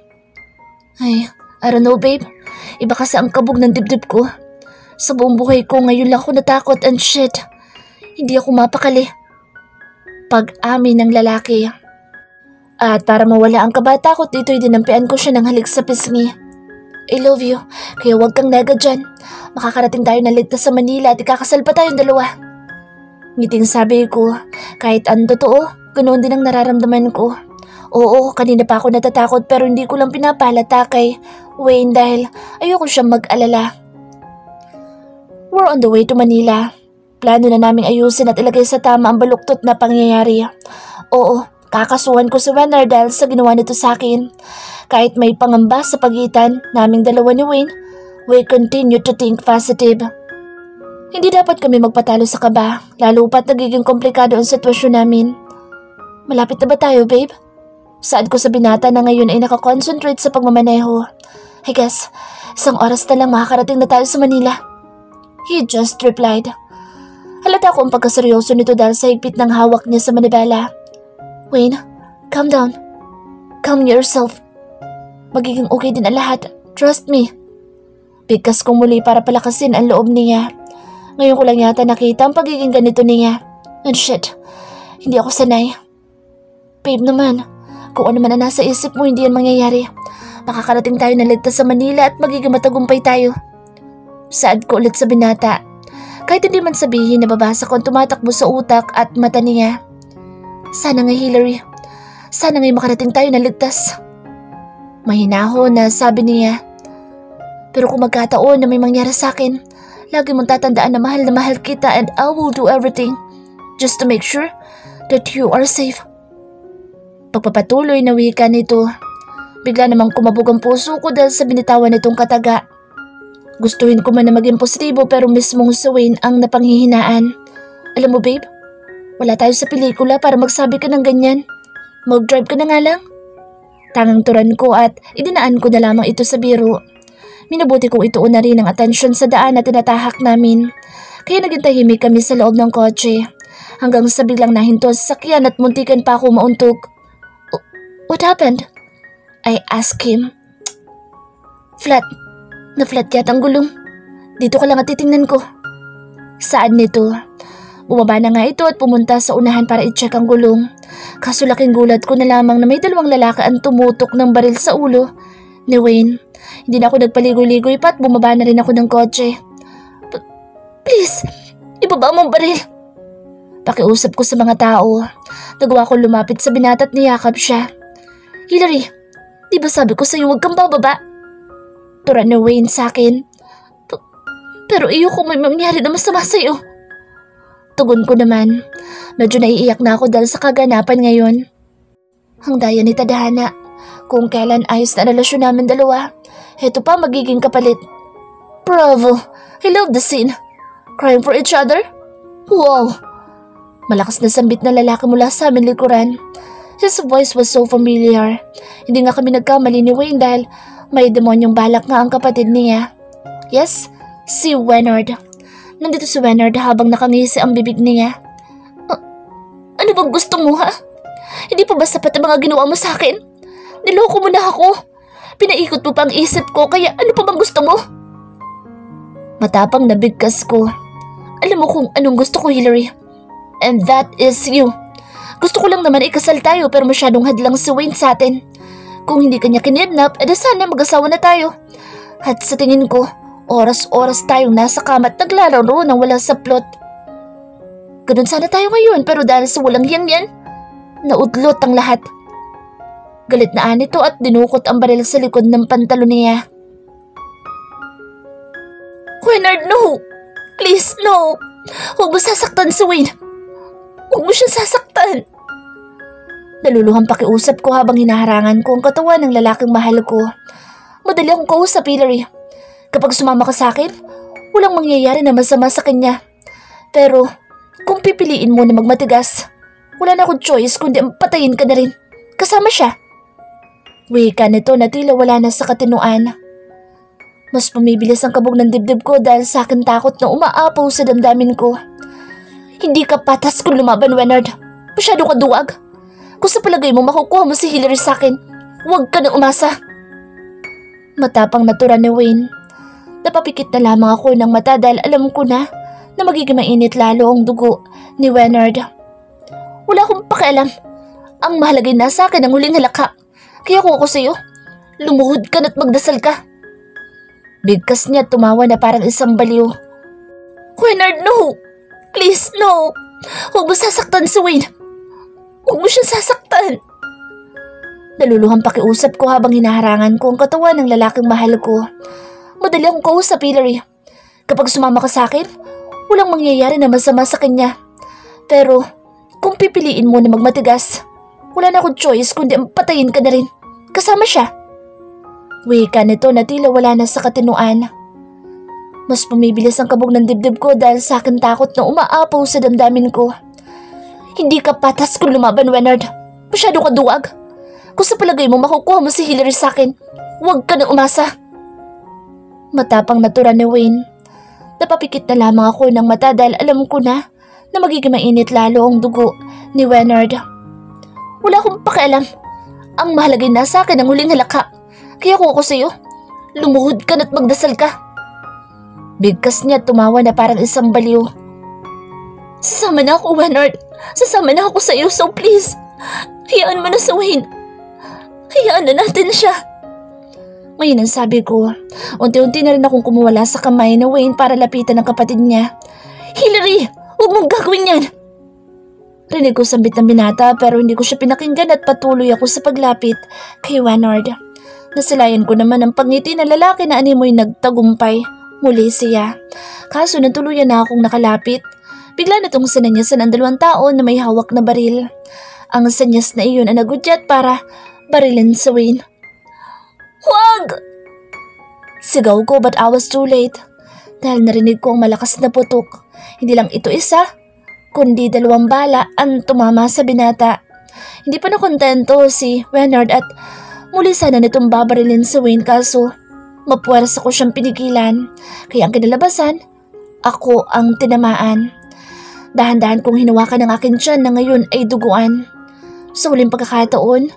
Ay, I don't know, babe. Iba kasi ang kabog ng dibdib ko. Sa buong buhay ko ngayon lang ako natakot and shit. Hindi ako mapakali. Pag-amin ng lalaki. At para mawala ang kabatakot dito'y dinampian ko siya ng halik sa pisngi. I love you, kaya huwag kang nega dyan. Makakarating tayo ng ligtas sa Manila at ikakasal pa tayong dalawa. Ngiting sabi ko, kahit ang totoo, ganoon din ang nararamdaman ko. Oo, kanina pa ako natatakot pero hindi ko lang pinapalata kay Wayne dahil ayoko siyang mag-alala. We're on the way to Manila. Plano na naming ayusin at ilagay sa tama ang baluktot na pangyayari. Oo, kakasuhan ko si Leonard dahil sa ginawa nito sa akin. Kahit may pangamba sa pagitan naming dalawa ni Wayne, we continue to think positive. Hindi dapat kami magpatalo sa kaba, lalo pa't nagiging komplikado ang sitwasyon namin. Malapit na ba tayo, babe? Saad ko sa binata na ngayon ay nakakonsentrate sa pagmamaneho. I guess, 1 oras na lang makakarating na tayo sa Manila. He just replied. Halata ko ang pagkaseryoso nito dahil sa higpit ng hawak niya sa manibela. Wayne, calm down. Calm yourself. Magiging okay din ang lahat. Trust me. Bigkas kong muli para palakasin ang loob niya. Ngayon ko lang yata nakita ang pagiging ganito niya. And shit, hindi ako sanay. Babe naman, kung ano man ang nasa isip mo, hindi yan mangyayari. Makakarating tayo na ligtas sa Manila at magiging matagumpay tayo. Saad ko ulit sa binata. Kahit hindi man sabihin, nababasa ko ang tumatakbo sa utak at mata niya. Sana nga, Hillary. Sana nga'y makarating tayo na ligtas. Mahinahon na sabi niya. Pero kung magkataon na may mangyari sa akin, lagi mong tatandaan na mahal kita and I will do everything just to make sure that you are safe. Pagpapatuloy na wika nito, bigla namang kumabog ang puso ko dahil sa binitawan nitong kataga. Gustuhin ko man na maging positibo pero mismong si Wayne ang napanghihinaan. Alam mo babe, wala tayo sa pelikula para magsabi ka ng ganyan. Mag-drive ka na nga lang. Tangang turan ko at idinaan ko na lamang ito sa biro. Minabuti kong ituon na rin ang atensyon sa daan na tinatahak namin. Kaya naging tahimik kami sa loob ng kotse. Hanggang sa biglang nahinto sa sakyan at muntikan pa ako mauntog. What happened? I asked him. Flat. Na-flat yata ang gulong. Dito ka lang at titingnan ko. Saan nito? Bumaba na nga ito at pumunta sa unahan para i-check ang gulong. Kaso laking gulat ko na lamang na may 2 lalaki ang tumutok ng baril sa ulo ni Wayne. Hindi na ako nagpaligoy-ligoy pa at bumaba na rin ako ng kotse. Please, ibaba mo ang baril. Pakiusap ko sa mga tao. Nagawa ko lumapit sa binata at niyakap siya. Hillary, di ba sabi ko sa'yo huwag kang bababa? Tura ni Wayne sa akin. Pero iyo kung may mangyari na masama sa'yo. Tugon ko naman. Medyo naiiyak na ako dahil sa kaganapan ngayon. Ang daya ni Tadhana. Kung kailan ayos na relasyon namin dalawa, heto pa magiging kapalit. Bravo! I love the scene. Crying for each other? Wow! Malakas na sambit na lalaki mula sa amin likuran. His voice was so familiar. Hindi nga kami nagkamali ni Wayne dahil may demonyong balak nga ang kapatid niya. Yes, si Wenard. Nandito si Wenard habang nakangisi ang bibig niya. Ano bang gusto mo ha? Hindi pa ba sapat ang mga ginawa mo sa akin? Niloko mo na ako. Pinaikot mo pa ang isip ko kaya ano pa bang gusto mo? Matapang na bigkas ko. Alam mo kung anong gusto ko, Hillary. And that is you. Gusto ko lang naman ikasal tayo pero masyadong hadlang si Wayne sa atin. Kung hindi kanya kinidnap, edi sana mag-asawa na tayo. At sa tingin ko, oras-oras tayong nasa kama at naglalaro nang wala sa plot. Ganun sana tayo ngayon pero dahil sa walang hiyang naudlot ang lahat. Galit na anito at dinukot ang baril sa likod ng pantalon niya. Wenard, no! Please, no! Huwag mo sasaktan si Wayne. Huwag mo siya sasaktan. Naluluhang pakiusap ko habang hinaharangan ko ang katawan ng lalaking mahal ko. Madali akong kausap, Hillary. Kapag sumama ka sa akin, walang mangyayari na masama sa kanya. Pero kung pipiliin mo na magmatigas, wala na akong choice kundi patayin ka na rin. Kasama siya. Wika nito na tila wala na sa katinuan. Mas pumibilis ang kabog ng dibdib ko dahil sa akin takot na umaapaw sa damdamin ko. Hindi ka patas kung lumaban, Wenard. Masyado ka duwag. Kung sa palagay mo makukuha mo si Hillary sa akin, huwag ka na umasa. Matapang natura ni Wayne. Napapikit na lamang ako ng mata dahil alam ko na magiging mainit lalo ang dugo ni Wenard. Wala akong pakialam. Ang mahalagay na sa akin ang huling halakha. Kaya kung ako sa'yo, lumuhod ka na't magdasal ka. Bigkas niya tumawa na parang isang baliw. Wenard, no! Please, no! Huwag mo sasaktan si Wayne. Huwag mo siya sasaktan. Naluluhang pakiusap ko habang hinaharangan ko ang katawan ng lalaking mahal ko. Madali akong kausap, Hillary. Kapag sumama ka sa akin, walang mangyayari na masama sa kanya. Pero kung pipiliin mo na magmatigas, wala na akong choice kundi patayin ka na rin. Kasama siya. Wika nito na tila wala na sa katinuan. Mas pumibilis ang kabog ng dibdib ko dahil sa akin takot na umaapaw sa damdamin ko. Hindi ka patas kung lumaban, Wenard. Masyado ka duwag. Kung sa palagay mo makukuha mo si Hillary sa akin, huwag ka nang umasa. Matapang natura ni Wayne. Napapikit na lamang ako ng mata dahil alam ko na magiging mainit lalo ang dugo ni Wenard. Wala akong pakialam. Ang mahalagay na sa akin ang huling halakha. Kaya kung ako sa'yo, lumuhod ka na't magdasal ka. Bigkas niya tumawa na parang isang baliw. Sasama na ako, Wenard. Sasama na ako sa'yo, so please. Hayaan mo na si Wayne. Hayaan na natin siya. Ngayon ang sabi ko, unti-unti na rin akong kumuwala sa kamay ni Wayne para lapitan ang kapatid niya. Hillary, huwag mong gagawin yan. Rinig ko sambit ng binata pero hindi ko siya pinakinggan at patuloy ako sa paglapit kay Wenard. Nasilayan ko naman ang pangiti na lalaki na animoy nagtagumpay. Muli siya. Kaso natuluyan na akong nakalapit. Bigla na itong sinanyasan ang 2 tao na may hawak na baril. Ang sanyas na iyon ang nagudyat para barilin si Wayne. Huwag! Sigaw ko but I was too late. Dahil narinig ko ang malakas na putok. Hindi lang ito isa, kundi 2 bala ang tumama sa binata. Hindi pa nakontento si Wenard at muli sana nitong babarilin si Wayne kaso mapuwersa ko siyang pinigilan. Kaya ang kinalabasan, ako ang tinamaan. Dahan-dahan kong hinawakan ang akin tiyan na ngayon ay duguan. Sa huling pagkakataon,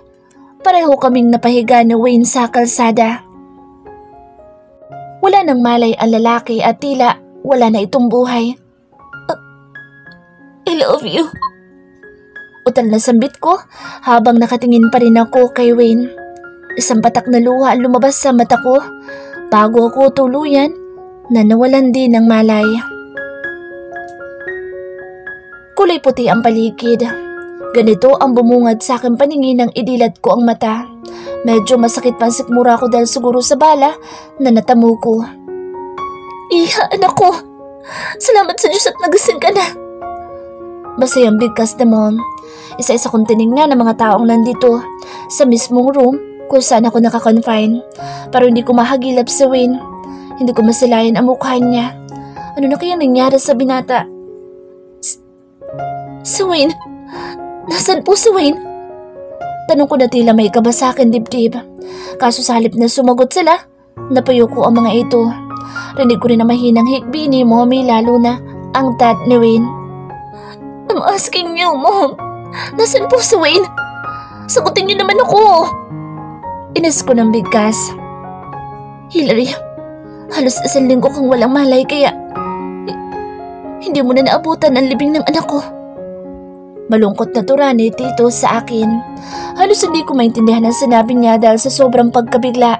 pareho kaming napahiga ni Wayne sa kalsada. Wala nang malay ang lalaki at tila wala na itong buhay. I love you. Utal na sambit ko habang nakatingin pa rin ako kay Wayne. Isang patak na luha ang lumabas sa mata ko bago ako tuluyan na nawalan din ng malay. Kulay puti ang paligid. Ganito ang bumungad sa aking paningin nang idilat ko ang mata. Medyo masakit pa ang sikmura ko dahil siguro sa bala na natamo ko. Iha, anak ko. Salamat sa Diyos at nagising ka na. Basayang bigkas na mom. Isa-isa kong tinignan ng mga taong nandito sa mismong room kung saan ako nakakonfine. Pero hindi ko mahagilap si Wayne. Hindi ko masilayan ang mukha niya. Ano na kaya nangyari sa binata? Si Wayne? Nasaan po si Wayne? Tanong ko na tila may kaba sa akin dibdib. Kaso sa halip na sumagot sila, napayo ko ang mga ito. Rinig ko rin na mahinang hikbi ni Mommy lalo na ang dad ni Wayne. I'm asking you, Mom. Nasaan po si Wayne? Sagutin niyo naman ako. Inis ko ng bigkas. Hillary, halos 1 linggo kang walang malay kaya hindi mo na naabutan ang libing ng anak ko. Malungkot na tura ni Tito sa akin. Halos hindi ko maintindihan ang sinabi niya dahil sa sobrang pagkabigla.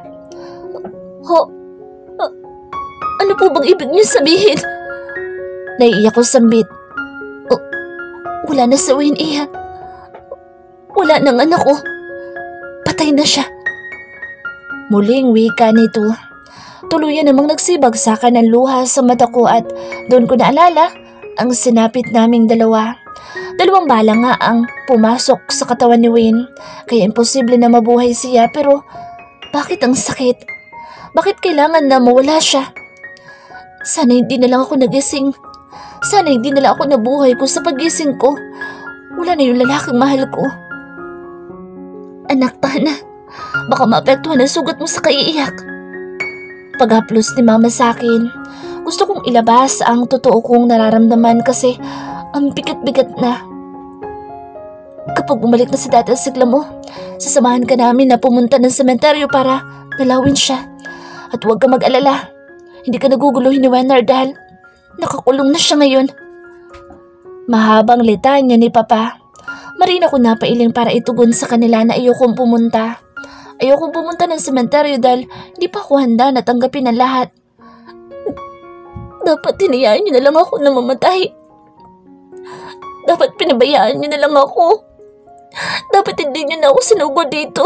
Ano po bang ibig niyo sabihin? Naiiyak ko sambit. Wala na si Wayne, Iha. Wala nang anak ko. Patay na siya. Muling wika nito. Tuluyan namang nagsibagsakan ng luha sa mata ko at doon ko naalala ang sinapit naming 2. 2 bala nga ang pumasok sa katawan ni Wayne. Kaya imposible na mabuhay siya pero bakit ang sakit? Bakit kailangan na mawala siya? Sana hindi na lang ako nagising. Sana hindi na lang ako nabuhay kung sa pagising ko wala na yung lalaking mahal ko. Anak, Tana, baka maapektuhan ang sugat mo sa kaiiyak. Paghaplos ni Mama sa akin, gusto kong ilabas ang totoo kong nararamdaman kasi ang bigat-bigat na. Kapag bumalik na si Dad ang sigla mo, sasamahan ka namin na pumunta ng sementeryo para dalawin siya. At huwag ka mag-alala, hindi ka naguguluhin ni Wenard dahil nakakulong na siya ngayon. Mahabang litanya ni Papa. Marina ko napailing para itugon sa kanila na ayokong pumunta. Ayokong pumunta ng sementeryo dahil hindi pa ako handa na tanggapin ang lahat. Dapat hinayaan niyo na lang ako na mamatay. Dapat pinabayaan niyo na lang ako. Dapat hindi niyo na ako sinugod dito.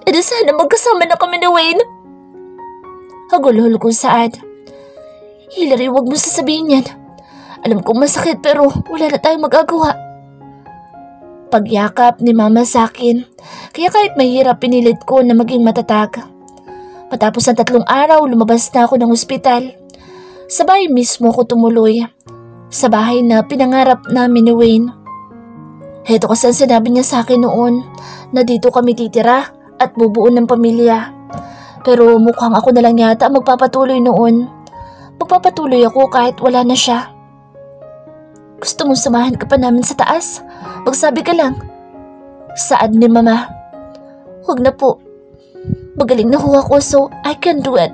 E di sana magkasama na kami ni Wayne. Hagulhol ko saad. Hillary, huwag mo sasabihin yan. Alam kong masakit pero wala na tayong magagawa. Pagyakap ni Mama sa akin, kaya kahit mahirap pinilit ko na maging matatag. Matapos ng 3 araw, lumabas na ako ng ospital. Sa bahay mismo ko tumuloy. Sa bahay na pinangarap namin ni Wayne. Heto kasi ang sinabi niya sa akin noon na dito kami titira at bubuo ng pamilya. Pero mukhang ako na lang yata magpapatuloy noon. Magpapatuloy ako kahit wala na siya. Gusto mong samahan ka pa namin sa taas? Magsabi ka lang. Saad ni Mama. Huwag na po. Magaling na ho ako so I can do it.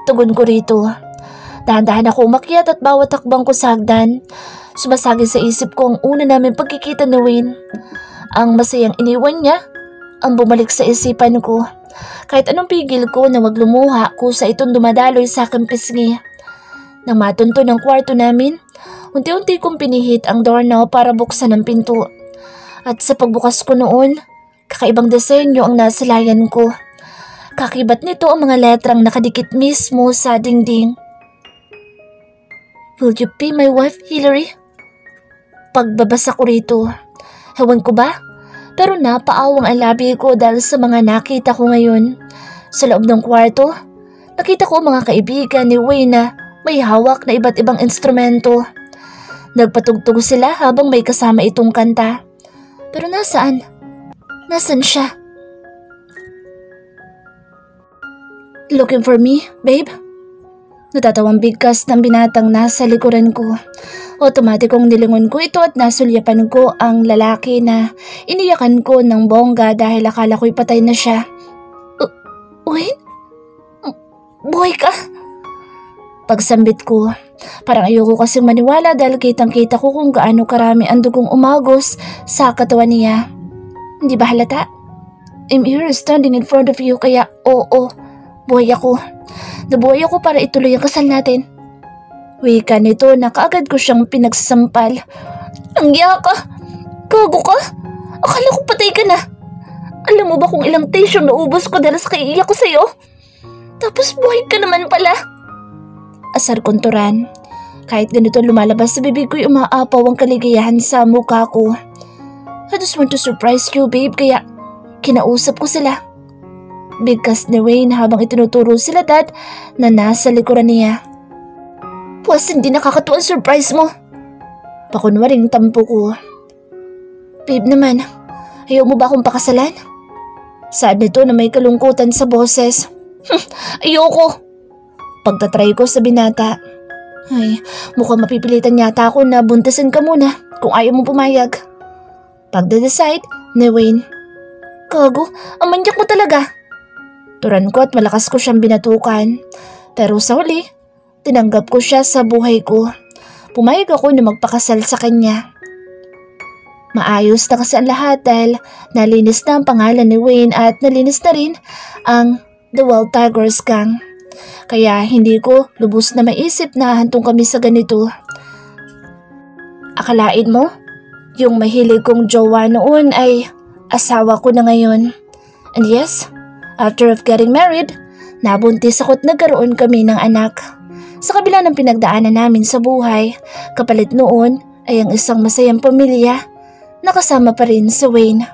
Tugon ko rito. Dahan-dahan ako umakyat at bawat takbang ko sa hagdan, sumasagi sa isip ko ang una namin pagkikita ni Wayne. Ang masayang iniwan niya, ang bumalik sa isipan ko. Kahit anong pigil ko na wag lumuha kusa itong dumadaloy sa aking pisngi. Nang matunto ng kwarto namin, unti-unti kong pinihit ang doorknob para buksan ang pinto. At sa pagbukas ko noon, kakaibang disenyo ang nasilayan ko. Kakibat nito ang mga letrang nakadikit mismo sa dingding. Will you be my wife, Hillary? Pagbabasa ko rito, ewan ko ba? Pero napaawang ang labi ko dahil sa mga nakita ko ngayon. Sa loob ng kwarto, nakita ko ang mga kaibigan ni Wayne na may hawak na iba't ibang instrumento. Nagpatugtog sila habang may kasama itong kanta. Pero nasaan? Nasaan siya? Looking for me, babe? Natatawang bigkas ng binatang nasa likuran ko. Otomatikong nilingon ko ito at nasulyapan ko ang lalaki na iniyakan ko ng bongga dahil akala ko'y patay na siya. Wayne? Buhay ka? Pagsambit ko, parang ayoko kasing maniwala dahil kitang-kita ko kung gaano karami ang dugong umagos sa katawan niya. Hindi ba halata? I'm here standing in front of you kaya oo, buhay ako. Nabuhay ako para ituloy ang kasal natin. Wika nito na kaagad ko siyang pinagsasampal. Nangya ka? Gago ka? Akala ko patay ka na. Alam mo ba kung ilang tissue naubos ko dahil sa kaiiyak ko sa'yo? Tapos buhay ka naman pala. Asar konturan. Kahit ganito lumalabas sa bibig ko'y umaapaw ang kaligayahan sa mukha ko. I just want to surprise you, babe, kaya kinausap ko sila. Bigkas ni Wayne habang itinuturo sila dad na nasa likuran niya. Puwas hindi nakakatuwang surprise mo. Pakunwaring tampo ko. Babe naman, ayaw mo ba akong pakasalan? Saad nito na may kalungkutan sa boses. Ayoko. Pagtatry ko sa binata. Ay, mukhang mapipilitan yata ako na buntasin ka muna kung ayaw mo pumayag. Pagdadecide ni Wayne. Gago, ang manyak mo talaga. Turan ko at malakas ko siyang binatukan. Pero sa huli, tinanggap ko siya sa buhay ko. Pumayag ako na magpakasal sa kanya. Maayos na kasi ang lahat dahil nalinis na ang pangalan ni Wayne at nalinis na rin ang The Wild Tigers Gang. Kaya hindi ko lubos na maisip na hantong kami sa ganito. Akalain mo, yung mahilig kong jowa noon ay asawa ko na ngayon. And yes, after of getting married, nabuntis ako't nagkaroon kami ng anak. Sa kabila ng pinagdaanan namin sa buhay, kapalit noon ay ang isang masayang pamilya na kasama pa rin si Wayne.